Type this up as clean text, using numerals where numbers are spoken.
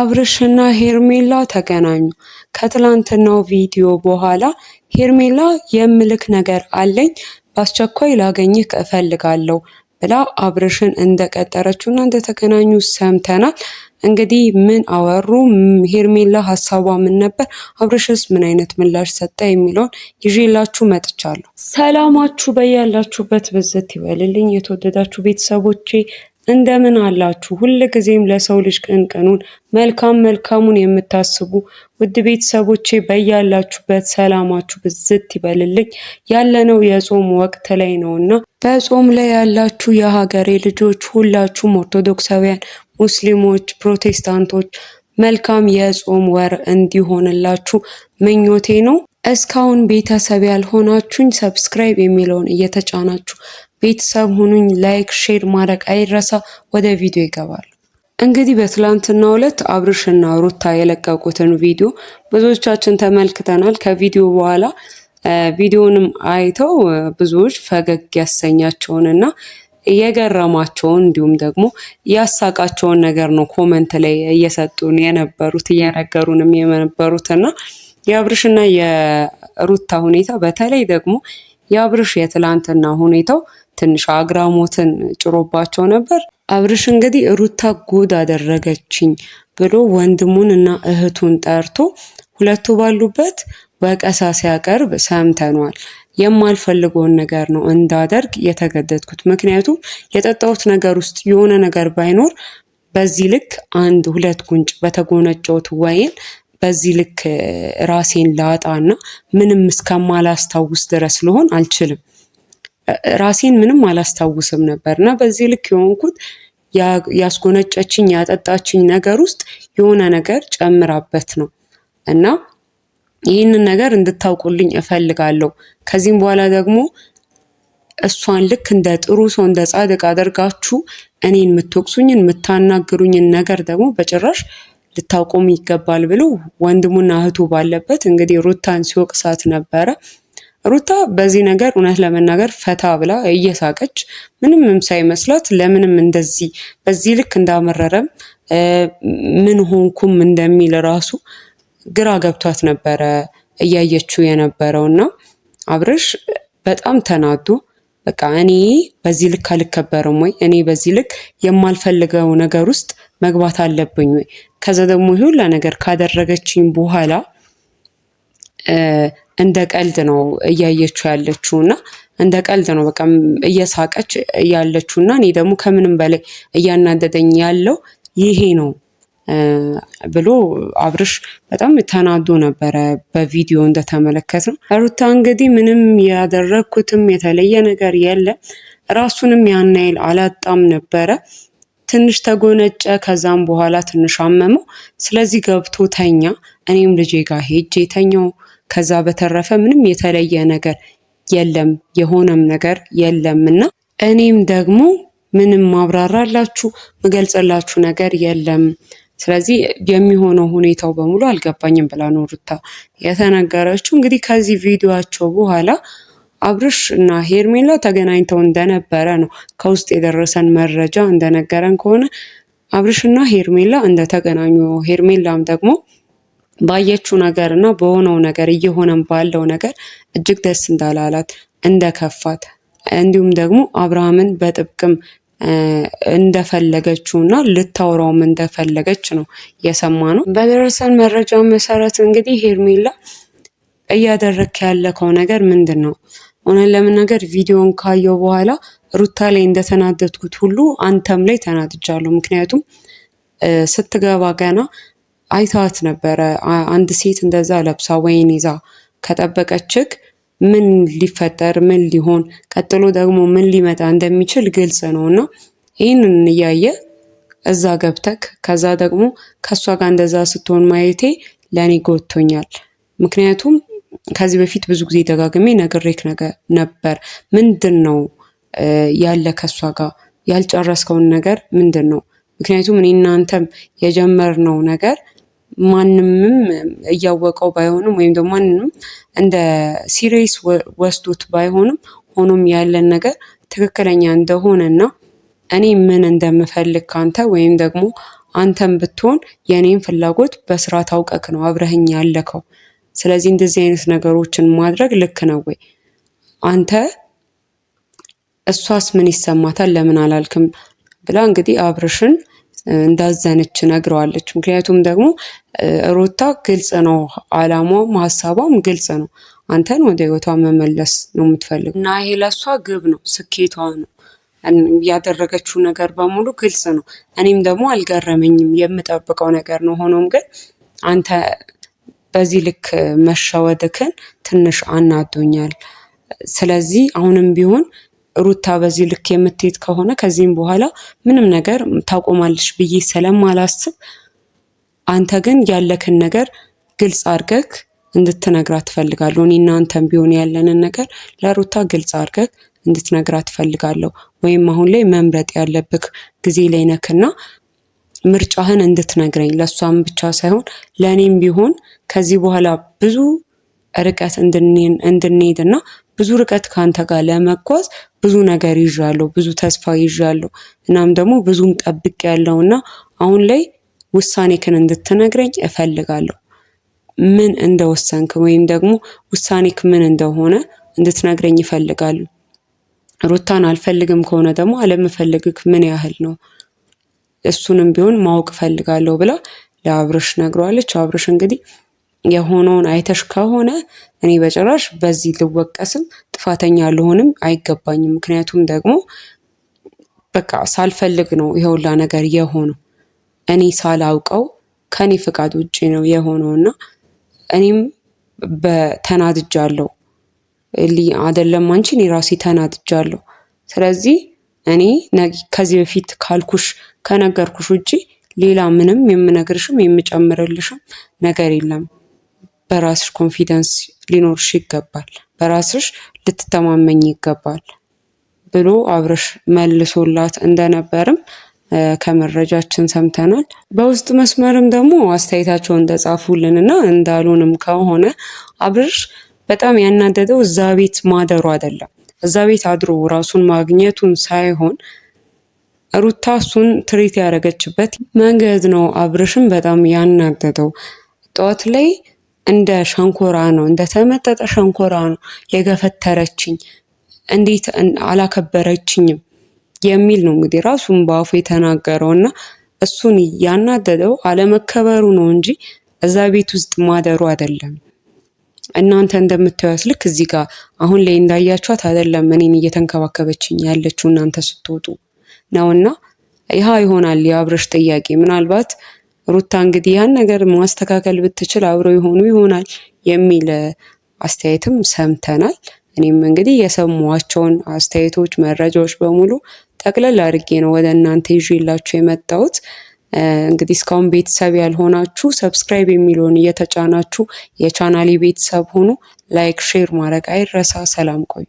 አብርሽና ሄርሜላ ተገናኙ። ከትላንትናው ቪዲዮ በኋላ ሄርሜላ የምልክ ነገር አለኝ በአስቸኳይ ላገኝህ እፈልጋለሁ ብላ አብርሽን እንደቀጠረችውና እንደተገናኙ ሰምተናል። እንግዲህ ምን አወሩ? ሄርሜላ ሀሳቧ ምን ነበር? አብርሽስ ምን አይነት ምላሽ ሰጠ? የሚለውን ይዤላችሁ መጥቻለሁ። ሰላማችሁ በያላችሁበት ብዝት ይበልልኝ የተወደዳችሁ ቤተሰቦቼ እንደምን አላችሁ? ሁልጊዜም ለሰው ልጅ ቅንቅኑን መልካሙን የምታስቡ ውድ ቤተሰቦቼ በያላችሁበት ሰላማችሁ ብዝት ይበልልኝ። ያለነው የጾም ወቅት ላይ ነውና በጾም ላይ ያላችሁ የሀገሬ ልጆች ሁላችሁም ኦርቶዶክሳውያን፣ ሙስሊሞች፣ ፕሮቴስታንቶች መልካም የጾም ወር እንዲሆንላችሁ ምኞቴ ነው። እስካሁን ቤተሰብ ያልሆናችሁኝ ሰብስክራይብ የሚለውን እየተጫናችሁ ቤተሰብ ሁኑኝ። ላይክ ሼር ማድረግ አይረሳ። ወደ ቪዲዮ ይገባሉ። እንግዲህ በትላንትናው ዕለት አብርሽና ሩታ የለቀቁትን ቪዲዮ ብዙዎቻችን ተመልክተናል። ከቪዲዮ በኋላ ቪዲዮንም አይተው ብዙዎች ፈገግ ያሰኛቸውንና የገረማቸውን እንዲሁም ደግሞ ያሳቃቸውን ነገር ነው ኮመንት ላይ እየሰጡን የነበሩት እየነገሩንም የነበሩትና የአብርሽና የሩታ ሁኔታ በተለይ ደግሞ የአብርሽ የትላንትና ሁኔታው ትንሽ አግራሞትን ጭሮባቸው ነበር። አብርሽ እንግዲህ ሩታ ጉድ አደረገችኝ ብሎ ወንድሙን እና እህቱን ጠርቶ ሁለቱ ባሉበት ወቀሳ ሲያቀርብ ሰምተኗል። የማልፈልገውን ነገር ነው እንዳደርግ የተገደድኩት፣ ምክንያቱም የጠጣሁት ነገር ውስጥ የሆነ ነገር ባይኖር በዚህ ልክ አንድ ሁለት ጉንጭ በተጎነጨሁት ወይን በዚህ ልክ ራሴን ላጣና ምንም እስከማላስታውስ ድረስ ልሆን አልችልም። ራሴን ምንም አላስታውስም ነበርና በዚህ ልክ የሆንኩት ያስጎነጨችኝ ያጠጣችኝ ነገር ውስጥ የሆነ ነገር ጨምራበት ነው እና ይህንን ነገር እንድታውቁልኝ እፈልጋለሁ። ከዚህም በኋላ ደግሞ እሷን ልክ እንደ ጥሩ ሰው እንደ ጻድቅ አደርጋችሁ እኔን የምትወቅሱኝን የምታናግሩኝን ነገር ደግሞ በጭራሽ ልታቆሙ ይገባል ብሎ ወንድሙና እህቱ ባለበት እንግዲህ ሩታን ሲወቅሳት ነበረ። ሩታ በዚህ ነገር እውነት ለመናገር ፈታ ብላ እየሳቀች ምንም ሳይመስላት ለምንም እንደዚህ በዚህ ልክ እንዳመረረም ምን ሆንኩም እንደሚል ራሱ ግራ ገብቷት ነበረ እያየችው የነበረውና አብርሽ በጣም ተናዶ በቃ እኔ በዚህ ልክ አልከበርም ወይ? እኔ በዚህ ልክ የማልፈልገው ነገር ውስጥ መግባት አለብኝ ወይ? ከዛ ደግሞ ሁላ ነገር ካደረገችኝ በኋላ እንደ ቀልድ ነው እያየችው ያለችውና እንደ ቀልድ ነው በቃ እየሳቀች ያለችውና እኔ ደግሞ ከምንም በላይ እያናደደኝ ያለው ይሄ ነው ብሎ አብርሽ በጣም ተናዶ ነበረ በቪዲዮ እንደተመለከትነው። ሩታ እንግዲህ ምንም ያደረኩትም የተለየ ነገር የለም፣ ራሱንም ያን ያህል አላጣም ነበረ። ትንሽ ተጎነጨ፣ ከዛም በኋላ ትንሽ አመመው። ስለዚህ ገብቶ ተኛ። እኔም ልጄ ጋር ሄጄ ተኛው። ከዛ በተረፈ ምንም የተለየ ነገር የለም፣ የሆነም ነገር የለምና እኔም ደግሞ ምንም ማብራራላችሁ ምገልጽላችሁ ነገር የለም። ስለዚህ የሚሆነው ሁኔታው በሙሉ አልገባኝም ብላ ነው ሩታ የተናገረችው። እንግዲህ ከዚህ ቪዲዮአቸው በኋላ አብርሽ እና ሄርሜላ ተገናኝተው እንደነበረ ነው ከውስጥ የደረሰን መረጃ እንደነገረን ከሆነ አብርሽና ሄርሜላ እንደተገናኙ፣ ሄርሜላም ደግሞ ባየችው ነገር እና በሆነው ነገር እየሆነም ባለው ነገር እጅግ ደስ እንዳላላት እንደከፋት፣ እንዲሁም ደግሞ አብርሃምን በጥብቅም እንደፈለገችውና ልታወራውም እንደፈለገች ነው የሰማነው። በደረሰን መረጃ መሰረት እንግዲህ ሄርሜላ እያደረክ ያለከው ነገር ምንድን ነው? እውነት ለመናገር ቪዲዮን ካየው በኋላ ሩታ ላይ እንደተናደድኩት ሁሉ አንተም ላይ ተናድጃለሁ። ምክንያቱም ስትገባ ገና አይታት ነበረ አንድ ሴት እንደዛ ለብሳ ወይን ይዛ ከጠበቀችክ ምን ሊፈጠር ምን ሊሆን ቀጥሎ ደግሞ ምን ሊመጣ እንደሚችል ግልጽ ነውና ይህንን እያየ እዛ ገብተክ ከዛ ደግሞ ከሷ ጋር እንደዛ ስትሆን ማየቴ ለኔ ጎድቶኛል። ምክንያቱም ከዚህ በፊት ብዙ ጊዜ ደጋግሜ ነግሬክ ነበር። ምንድነው ያለ ከሷ ጋር ያልጨረስከውን ነገር ምንድነው? ምክንያቱም እኔ እናንተም የጀመርነው ነገር ማንምም እያወቀው ባይሆንም ወይም ደግሞ ማንንም እንደ ሲሪየስ ወስዶት ባይሆንም ሆኖም ያለን ነገር ትክክለኛ እንደሆነና እኔ ምን እንደምፈልግ ካንተ ወይም ደግሞ አንተም ብትሆን የኔን ፍላጎት በስራ ታውቀክ ነው አብረህኝ ያለከው። ስለዚህ እንደዚህ አይነት ነገሮችን ማድረግ ልክ ነው ወይ? አንተ እሷስ ምን ይሰማታል ለምን አላልክም ብላ እንግዲህ አብርሽን እንዳዘነች ነግረዋለች። ምክንያቱም ደግሞ ሩታ ግልጽ ነው አላማውም ሀሳቧም ግልጽ ነው። አንተን ወደ ህይወቷ መመለስ ነው የምትፈልግ እና ይሄ ለሷ ግብ ነው፣ ስኬቷ ነው። ያደረገችው ነገር በሙሉ ግልጽ ነው። እኔም ደግሞ አልገረመኝም፣ የምጠብቀው ነገር ነው። ሆኖም ግን አንተ በዚህ ልክ መሸወድክን ትንሽ አናዶኛል። ስለዚህ አሁንም ቢሆን ሩታ በዚህ ልክ የምትሄድ ከሆነ ከዚህም በኋላ ምንም ነገር ታቆማለች ብዬ ስለማላስብ አንተ ግን ያለክን ነገር ግልጽ አድርገክ እንድትነግራት ትፈልጋለሁ። እኔና አንተም ቢሆን ያለንን ነገር ለሩታ ግልጽ አድርገክ እንድትነግራት ትፈልጋለሁ። ወይም አሁን ላይ መምረጥ ያለብክ ጊዜ ላይ ነክና ምርጫህን እንድትነግረኝ፣ ለሷም ብቻ ሳይሆን ለኔም ቢሆን ከዚህ በኋላ ብዙ ርቀት እንድንሄድና ብዙ ርቀት ካንተ ጋር ለመጓዝ ብዙ ነገር ይዣለሁ፣ ብዙ ተስፋ ይዣለሁ። እናም ደግሞ ብዙም ጠብቅ ያለውና አሁን ላይ ውሳኔክን እንድትነግረኝ እፈልጋለሁ። ምን እንደወሰንክ ወይም ደግሞ ውሳኔክ ምን እንደሆነ እንድትነግረኝ እፈልጋለሁ። ሩታን አልፈልግም ከሆነ ደግሞ አለመፈለግክ ምን ያህል ነው? እሱንም ቢሆን ማወቅ እፈልጋለሁ ብላ ለአብርሽ ነግሯለች። አብርሽ እንግዲህ የሆነውን አይተሽ ከሆነ እኔ በጭራሽ በዚህ ልወቀስም ጥፋተኛ ልሆንም አይገባኝም። ምክንያቱም ደግሞ በቃ ሳልፈልግ ነው ይሄውላ ነገር የሆነው፣ እኔ ሳላውቀው ከኔ ፍቃድ ውጪ ነው የሆነውና እኔም በተናድጃለሁ። አይደለም አንቺ እኔ ራሴ ተናድጃለሁ። ስለዚህ እኔ ከዚህ በፊት ካልኩሽ ከነገርኩሽ ውጪ ሌላ ምንም የምነግርሽም የምጨምርልሽም ነገር የለም። በራስሽ ኮንፊደንስ ሊኖርሽ ይገባል፣ በራስሽ ልትተማመኝ ይገባል ብሎ አብርሽ መልሶላት እንደነበርም ከመረጃችን ሰምተናል። በውስጥ መስመርም ደግሞ አስተያየታቸውን እንደጻፉልንና እንዳሉንም ከሆነ አብርሽ በጣም ያናደደው እዛ ቤት ማደሩ አይደለም፣ እዛ ቤት አድሮ ራሱን ማግኘቱን ሳይሆን ሩታ እሱን ትሪት ያደረገችበት መንገድ ነው አብርሽን በጣም ያናደደው። ጠዋት ላይ እንደ ሸንኮራ ነው፣ እንደ ተመጠጠ ሸንኮራ ነው የገፈተረችኝ፣ እንዴት አላከበረችኝም የሚል ነው እንግዲህ ራሱን በአፉ የተናገረው እና እሱን ያናደደው አለመከበሩ ነው እንጂ እዛ ቤት ውስጥ ማደሩ አይደለም። እናንተ እንደምታዩት ልክ እዚህ ጋር አሁን ላይ እንዳያችኋት አይደለም እኔን እየተንከባከበችኝ ያለችው እናንተ ስትወጡ ነውና ይሄ ይሆናል የአብርሽ ጥያቄ። ምናልባት ሩታ እንግዲህ ያን ነገር ማስተካከል ብትችል አብረው ይሆኑ ይሆናል የሚል አስተያየትም ሰምተናል። እኔም እንግዲህ የሰሟቸውን አስተያየቶች፣ መረጃዎች በሙሉ ጠቅለል አድርጌ ነው ወደ እናንተ ይዤላችሁ የመጣሁት። እንግዲህ እስካሁን ቤተሰብ ያልሆናችሁ ሰብስክራይብ የሚለውን እየተጫናችሁ የቻናሌ ቤተሰብ ሆኑ። ላይክ ሼር ማድረግ አይረሳ። ሰላም ቆዩ።